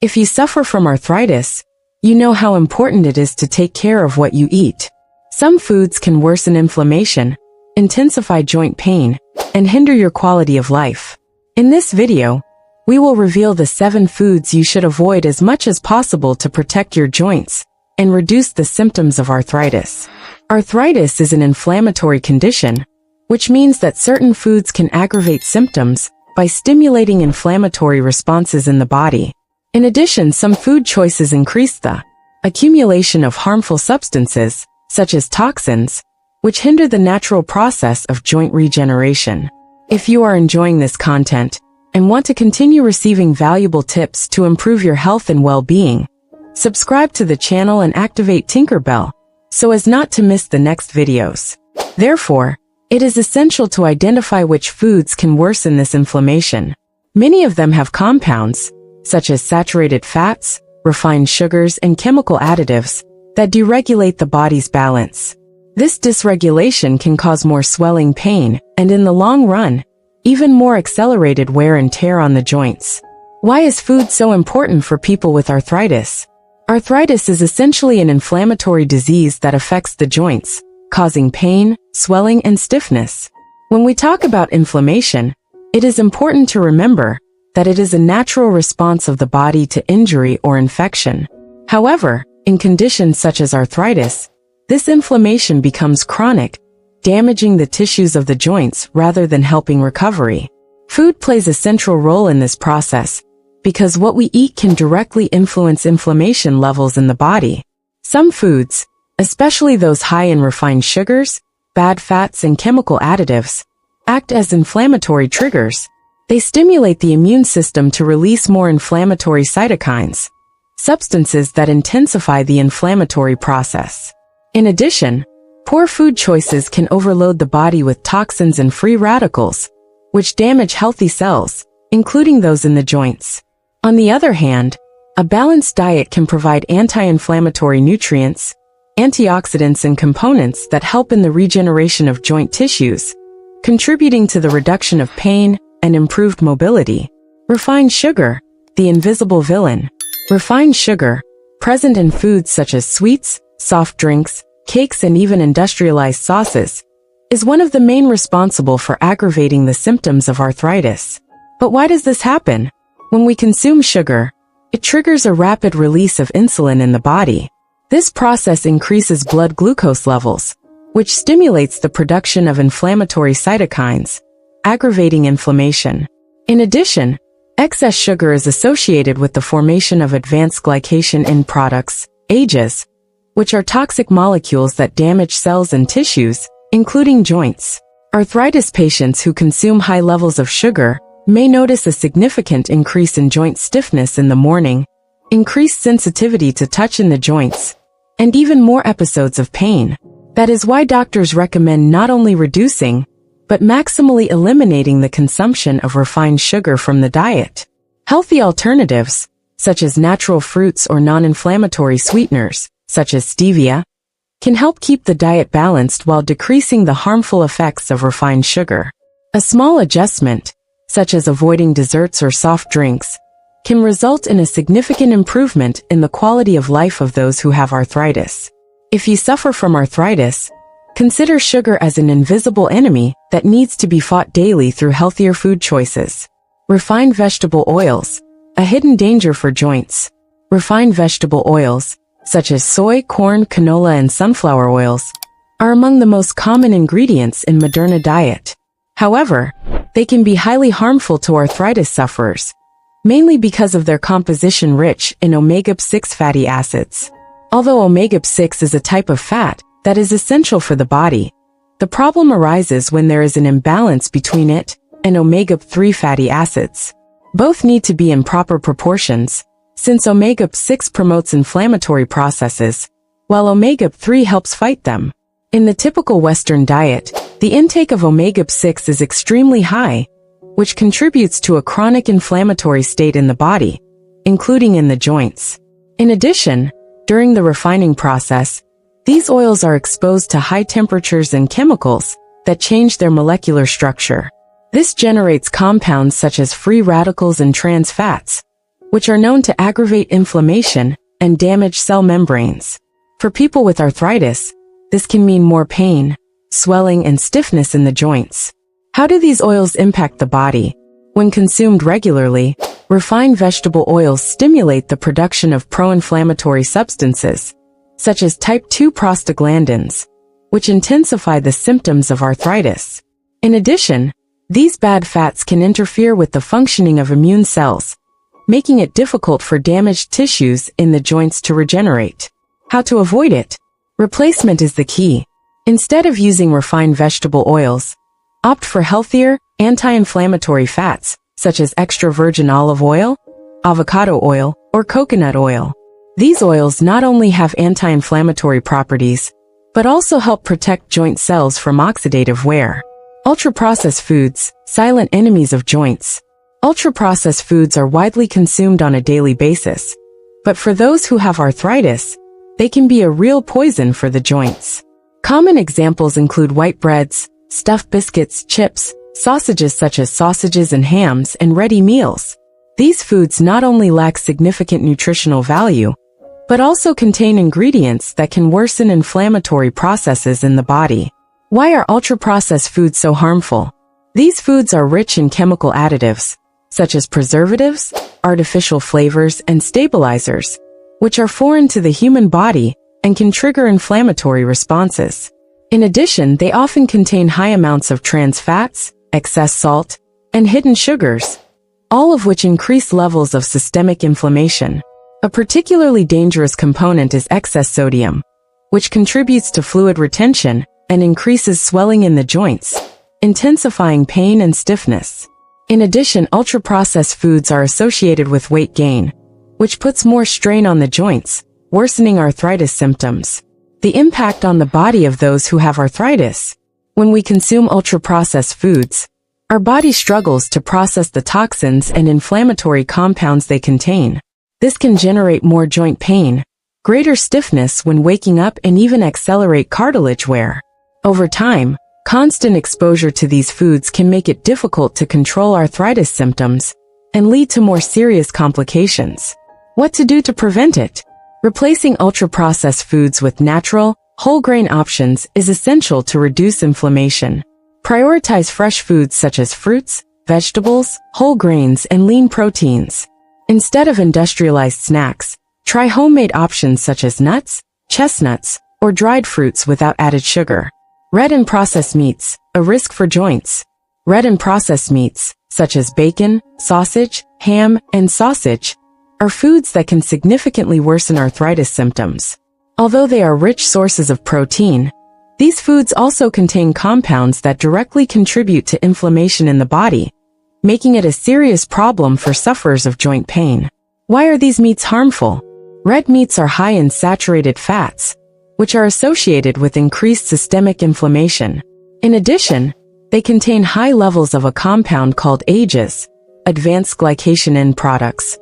If you suffer from arthritis, you know how important it is to take care of what you eat. Some foods can worsen inflammation, intensify joint pain, and hinder your quality of life. In this video, we will reveal the 7 foods you should avoid as much as possible to protect your joints and reduce the symptoms of arthritis. Arthritis is an inflammatory condition, which means that certain foods can aggravate symptoms by stimulating inflammatory responses in the body. In addition, some food choices increase the accumulation of harmful substances, such as toxins, which hinder the natural process of joint regeneration. If you are enjoying this content and want to continue receiving valuable tips to improve your health and well-being, subscribe to the channel and activate Tinkerbell so as not to miss the next videos. Therefore, it is essential to identify which foods can worsen this inflammation. Many of them have compounds, such as saturated fats, refined sugars, and chemical additives that deregulate the body's balance. This dysregulation can cause more swelling, pain, and in the long run, even more accelerated wear and tear on the joints. Why is food so important for people with arthritis? Arthritis is essentially an inflammatory disease that affects the joints, causing pain, swelling, and stiffness. When we talk about inflammation, it is important to remember that it is a natural response of the body to injury or infection. However, in conditions such as arthritis, this inflammation becomes chronic, damaging the tissues of the joints rather than helping recovery. Food plays a central role in this process because what we eat can directly influence inflammation levels in the body. Some foods, especially those high in refined sugars, bad fats, and chemical additives, act as inflammatory triggers. They stimulate the immune system to release more inflammatory cytokines, substances that intensify the inflammatory process. In addition, poor food choices can overload the body with toxins and free radicals, which damage healthy cells, including those in the joints. On the other hand, a balanced diet can provide anti-inflammatory nutrients, antioxidants, and components that help in the regeneration of joint tissues, contributing to the reduction of pain and improved mobility. Refined sugar, the invisible villain. Refined sugar, present in foods such as sweets, soft drinks, cakes, and even industrialized sauces, is one of the main responsible for aggravating the symptoms of arthritis. But why does this happen? When we consume sugar, it triggers a rapid release of insulin in the body. This process increases blood glucose levels, which stimulates the production of inflammatory cytokines, aggravating inflammation. In addition, excess sugar is associated with the formation of advanced glycation end products, AGEs, which are toxic molecules that damage cells and tissues, including joints. Arthritis patients who consume high levels of sugar may notice a significant increase in joint stiffness in the morning, increased sensitivity to touch in the joints, and even more episodes of pain. That is why doctors recommend not only reducing, but maximally eliminating the consumption of refined sugar from the diet. Healthy alternatives, such as natural fruits or non-inflammatory sweeteners, such as stevia, can help keep the diet balanced while decreasing the harmful effects of refined sugar. A small adjustment, such as avoiding desserts or soft drinks, can result in a significant improvement in the quality of life of those who have arthritis. If you suffer from arthritis, consider sugar as an invisible enemy that needs to be fought daily through healthier food choices. Refined vegetable oils, a hidden danger for joints. Refined vegetable oils, such as soy, corn, canola, and sunflower oils, are among the most common ingredients in modern diet. However, they can be highly harmful to arthritis sufferers, mainly because of their composition rich in omega-6 fatty acids. Although omega-6 is a type of fat that is essential for the body, the problem arises when there is an imbalance between it and omega-3 fatty acids. Both need to be in proper proportions, since omega-6 promotes inflammatory processes, while omega-3 helps fight them. In the typical Western diet, the intake of omega-6 is extremely high, which contributes to a chronic inflammatory state in the body, including in the joints. In addition, during the refining process, these oils are exposed to high temperatures and chemicals that change their molecular structure. This generates compounds such as free radicals and trans fats, which are known to aggravate inflammation and damage cell membranes. For people with arthritis, this can mean more pain, swelling, and stiffness in the joints. How do these oils impact the body? When consumed regularly, refined vegetable oils stimulate the production of pro-inflammatory substances, such as type 2 prostaglandins, which intensify the symptoms of arthritis. In addition, these bad fats can interfere with the functioning of immune cells, making it difficult for damaged tissues in the joints to regenerate. How to avoid it? Replacement is the key. Instead of using refined vegetable oils, opt for healthier, anti-inflammatory fats, such as extra virgin olive oil, avocado oil, or coconut oil. These oils not only have anti-inflammatory properties, but also help protect joint cells from oxidative wear. Ultra-processed foods, silent enemies of joints. Ultra-processed foods are widely consumed on a daily basis, but for those who have arthritis, they can be a real poison for the joints. Common examples include white breads, stuffed biscuits, chips, sausages such as sausages and hams, and ready meals. These foods not only lack significant nutritional value, but also contain ingredients that can worsen inflammatory processes in the body. Why are ultra-processed foods so harmful? These foods are rich in chemical additives, such as preservatives, artificial flavors, and stabilizers, which are foreign to the human body and can trigger inflammatory responses. In addition, they often contain high amounts of trans fats, excess salt, and hidden sugars, all of which increase levels of systemic inflammation. A particularly dangerous component is excess sodium, which contributes to fluid retention and increases swelling in the joints, intensifying pain and stiffness. In addition, ultra-processed foods are associated with weight gain, which puts more strain on the joints, worsening arthritis symptoms. The impact on the body of those who have arthritis. When we consume ultra-processed foods, our body struggles to process the toxins and inflammatory compounds they contain. This can generate more joint pain, greater stiffness when waking up, and even accelerate cartilage wear. Over time, constant exposure to these foods can make it difficult to control arthritis symptoms and lead to more serious complications. What to do to prevent it? Replacing ultra-processed foods with natural, whole-grain options is essential to reduce inflammation. Prioritize fresh foods such as fruits, vegetables, whole grains, and lean proteins. Instead of industrialized snacks, try homemade options such as nuts, chestnuts, or dried fruits without added sugar. Red and processed meats, a risk for joints. Red and processed meats, such as bacon, sausage, ham, and sausage, are foods that can significantly worsen arthritis symptoms. Although they are rich sources of protein, these foods also contain compounds that directly contribute to inflammation in the body, making it a serious problem for sufferers of joint pain. Why are these meats harmful? Red meats are high in saturated fats, which are associated with increased systemic inflammation. In addition, they contain high levels of a compound called AGEs, advanced glycation end products,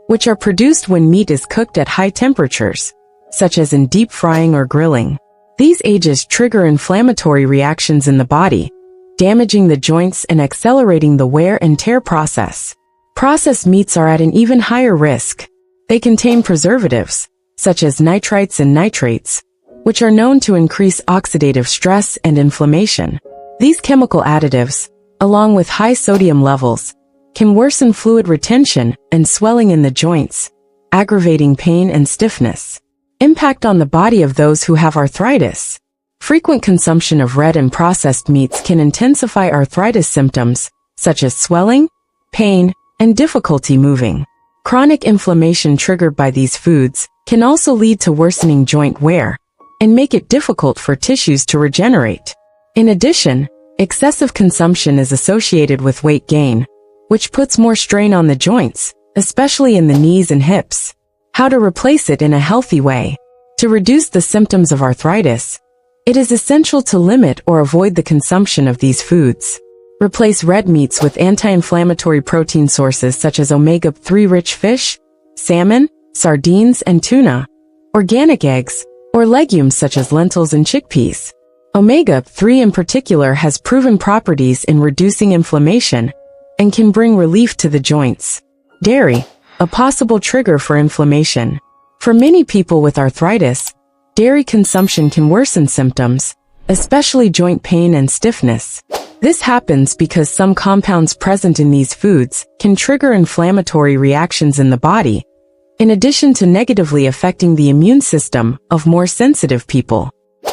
which are produced when meat is cooked at high temperatures, such as in deep frying or grilling. These AGEs trigger inflammatory reactions in the body, damaging the joints and accelerating the wear and tear process. Processed meats are at an even higher risk. They contain preservatives, such as nitrites and nitrates, which are known to increase oxidative stress and inflammation. These chemical additives, along with high sodium levels, can worsen fluid retention and swelling in the joints, aggravating pain and stiffness. Impact on the body of those who have arthritis. Frequent consumption of red and processed meats can intensify arthritis symptoms, such as swelling, pain, and difficulty moving. Chronic inflammation triggered by these foods can also lead to worsening joint wear and make it difficult for tissues to regenerate. In addition, excessive consumption is associated with weight gain, which puts more strain on the joints, especially in the knees and hips. How to replace it in a healthy way. To reduce the symptoms of arthritis, it is essential to limit or avoid the consumption of these foods. Replace red meats with anti-inflammatory protein sources such as omega-3 rich fish, salmon, sardines, and tuna, organic eggs, or legumes such as lentils and chickpeas. Omega-3 in particular has proven properties in reducing inflammation and can bring relief to the joints. Dairy. a possible trigger for inflammation. For many people with arthritis, dairy consumption can worsen symptoms, especially joint pain and stiffness. This happens because some compounds present in these foods can trigger inflammatory reactions in the body, in addition to negatively affecting the immune system of more sensitive people.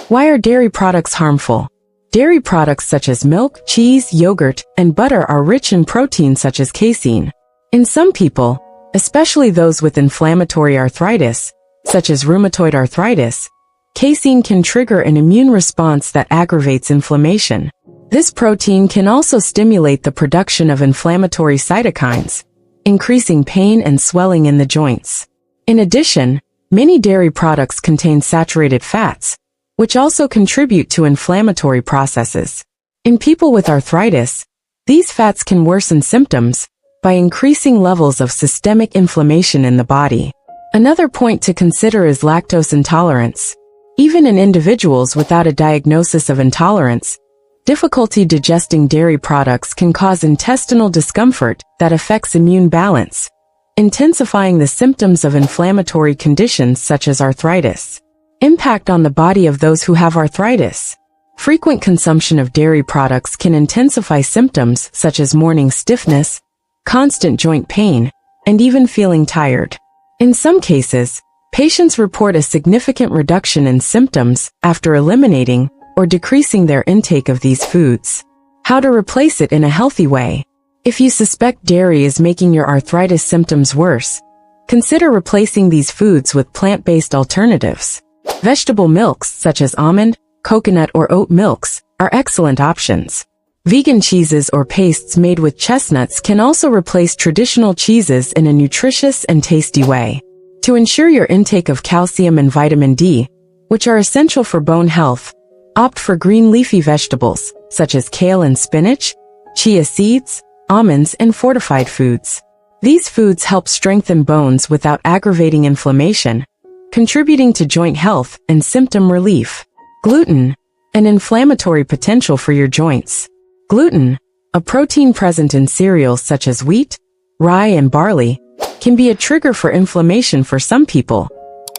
Why are dairy products harmful? Dairy products such as milk, cheese, yogurt, and butter are rich in protein such as casein. In some people, especially those with inflammatory arthritis, such as rheumatoid arthritis, casein can trigger an immune response that aggravates inflammation. This protein can also stimulate the production of inflammatory cytokines, increasing pain and swelling in the joints. In addition, many dairy products contain saturated fats, which also contribute to inflammatory processes. In people with arthritis, these fats can worsen symptoms by increasing levels of systemic inflammation in the body. Another point to consider is lactose intolerance. Even in individuals without a diagnosis of intolerance, difficulty digesting dairy products can cause intestinal discomfort that affects immune balance, intensifying the symptoms of inflammatory conditions such as arthritis. Impact on the body of those who have arthritis. Frequent consumption of dairy products can intensify symptoms such as morning stiffness, constant joint pain, and even feeling tired. In some cases, patients report a significant reduction in symptoms after eliminating or decreasing their intake of these foods. How to replace it in a healthy way. If you suspect dairy is making your arthritis symptoms worse, consider replacing these foods with plant-based alternatives. Vegetable milks such as almond, coconut, or oat milks are excellent options. Vegan cheeses or pastes made with chestnuts can also replace traditional cheeses in a nutritious and tasty way. To ensure your intake of calcium and vitamin D, which are essential for bone health, opt for green leafy vegetables such as kale and spinach, chia seeds, almonds, and fortified foods. These foods help strengthen bones without aggravating inflammation, contributing to joint health and symptom relief. Gluten, an inflammatory potential for your joints. Gluten, a protein present in cereals such as wheat, rye, and barley, can be a trigger for inflammation for some people,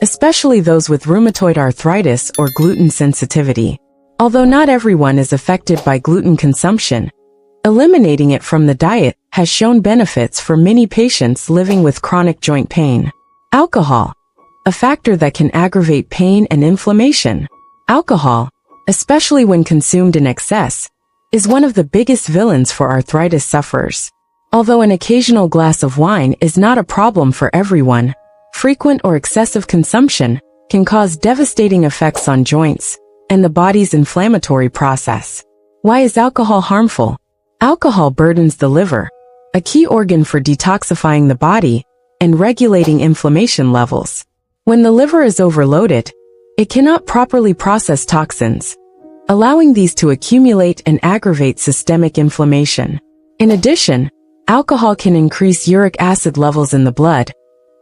especially those with rheumatoid arthritis or gluten sensitivity. Although not everyone is affected by gluten consumption, eliminating it from the diet has shown benefits for many patients living with chronic joint pain. Alcohol, a factor that can aggravate pain and inflammation. Alcohol, especially when consumed in excess, is one of the biggest villains for arthritis sufferers. Although an occasional glass of wine is not a problem for everyone, frequent or excessive consumption can cause devastating effects on joints and the body's inflammatory process. Why is alcohol harmful? Alcohol burdens the liver, a key organ for detoxifying the body and regulating inflammation levels. When the liver is overloaded, it cannot properly process toxins, allowing these to accumulate and aggravate systemic inflammation. In addition, alcohol can increase uric acid levels in the blood,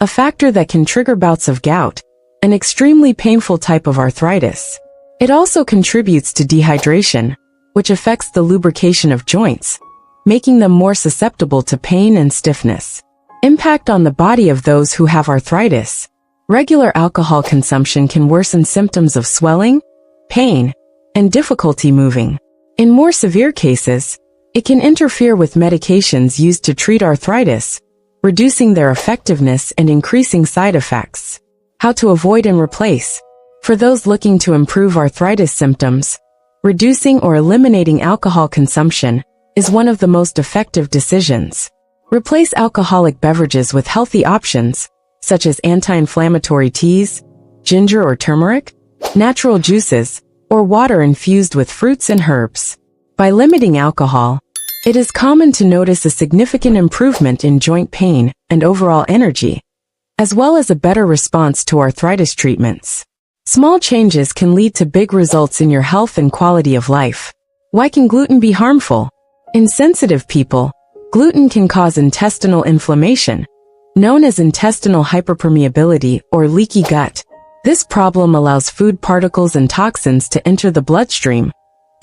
a factor that can trigger bouts of gout, an extremely painful type of arthritis. It also contributes to dehydration, which affects the lubrication of joints, making them more susceptible to pain and stiffness. Impact on the body of those who have arthritis. Regular alcohol consumption can worsen symptoms of swelling, pain, and difficulty moving. In more severe cases, it can interfere with medications used to treat arthritis, reducing their effectiveness and increasing side effects. How to avoid and replace. For those looking to improve arthritis symptoms, reducing or eliminating alcohol consumption is one of the most effective decisions. Replace alcoholic beverages with healthy options, such as anti-inflammatory teas, ginger or turmeric, natural juices, or water infused with fruits and herbs. By limiting alcohol, it is common to notice a significant improvement in joint pain and overall energy, as well as a better response to arthritis treatments. Small changes can lead to big results in your health and quality of life. Why can gluten be harmful? In sensitive people, gluten can cause intestinal inflammation, known as intestinal hyperpermeability or leaky gut. This problem allows food particles and toxins to enter the bloodstream,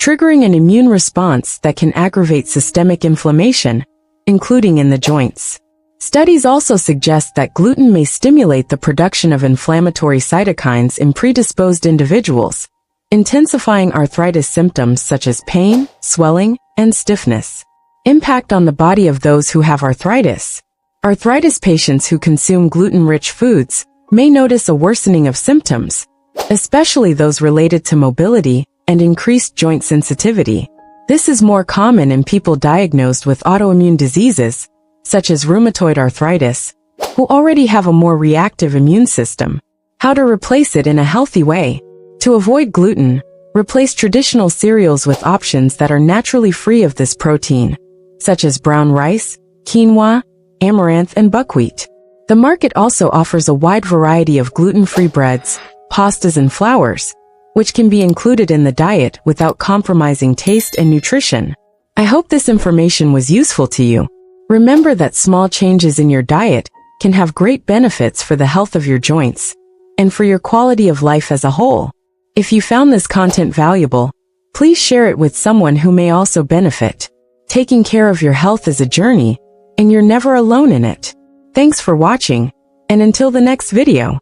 triggering an immune response that can aggravate systemic inflammation, including in the joints. Studies also suggest that gluten may stimulate the production of inflammatory cytokines in predisposed individuals, intensifying arthritis symptoms such as pain, swelling, and stiffness. Impact on the body of those who have arthritis. Arthritis patients who consume gluten-rich foods may notice a worsening of symptoms, especially those related to mobility and increased joint sensitivity. This is more common in people diagnosed with autoimmune diseases, such as rheumatoid arthritis, who already have a more reactive immune system. How to replace it in a healthy way. To avoid gluten, replace traditional cereals with options that are naturally free of this protein, such as brown rice, quinoa, amaranth, and buckwheat. The market also offers a wide variety of gluten-free breads, pastas, and flours, which can be included in the diet without compromising taste and nutrition. I hope this information was useful to you. Remember that small changes in your diet can have great benefits for the health of your joints and for your quality of life as a whole. If you found this content valuable, please share it with someone who may also benefit. Taking care of your health is a journey, and you're never alone in it. Thanks for watching, and until the next video.